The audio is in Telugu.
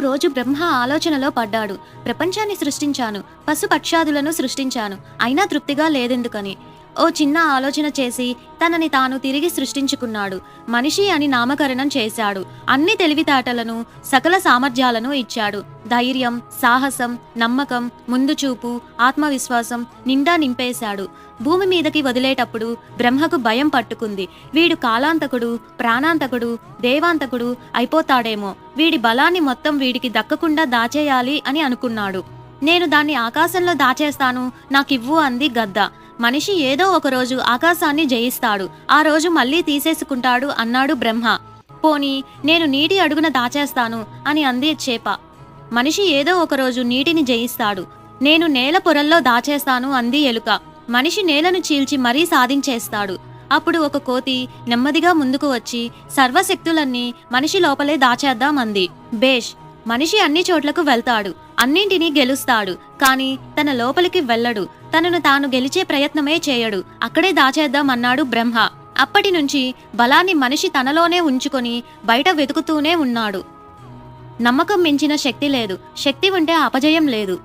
రోజు బ్రహ్మ ఆలోచనలో పడ్డాడు. ప్రపంచాన్ని సృష్టించాను, పశుపక్షాదులను సృష్టించాను, అయినా తృప్తిగా లేదెందుకని ఓ చిన్న ఆలోచన చేసి తనని తాను తిరిగి సృష్టించుకున్నాడు. మనిషి అని నామకరణం చేశాడు. అన్ని తెలివితేటలను, సకల సామర్థ్యాలను ఇచ్చాడు. ధైర్యం, సాహసం, నమ్మకం, ముందుచూపు, ఆత్మవిశ్వాసం నిండా నింపేశాడు. భూమి మీదకి వదిలేటప్పుడు బ్రహ్మకు భయం పట్టుకుంది. వీడు కాలాంతకుడు, ప్రాణాంతకుడు, దేవాంతకుడు అయిపోతాడేమో, వీడి బలాన్ని మొత్తం వీడికి దక్కకుండా దాచేయాలి అని అనుకున్నాడు. నేను దాన్ని ఆకాశంలో దాచేస్తాను, నాకివ్వు అంది గద్ద. మనిషి ఏదో ఒకరోజు ఆకాశాన్ని జయిస్తాడు, ఆ రోజు మళ్ళీ తీసేసుకుంటాడు అన్నాడు బ్రహ్మ. పోనీ నేను నీటి అడుగున దాచేస్తాను అని అంది చేప. మనిషి ఏదో ఒకరోజు నీటిని జయిస్తాడు, నేను నేల పొరల్లో దాచేస్తాను అంది ఎలుక. మనిషి నేలను చీల్చి మరీ సాధించేస్తాడు. అప్పుడు ఒక కోతి నెమ్మదిగా ముందుకు వచ్చి సర్వశక్తులన్నీ మనిషి లోపలే దాచేద్దాం అంది. బేష్, మనిషి అన్ని చోట్లకు వెళ్తాడు, అన్నింటినీ గెలుస్తాడు, కానీ తన లోపలికి వెళ్ళడు, తనను తాను గెలిచే ప్రయత్నమే చేయడు, అక్కడే దాచేద్దాం అన్నాడు బ్రహ్మ. అప్పటి నుంచి బలాన్ని మనిషి తనలోనే ఉంచుకొని బయట వెతుకుతూనే ఉన్నాడు. నమ్మకం మించిన శక్తి లేదు, శక్తి ఉంటే అపజయం లేదు.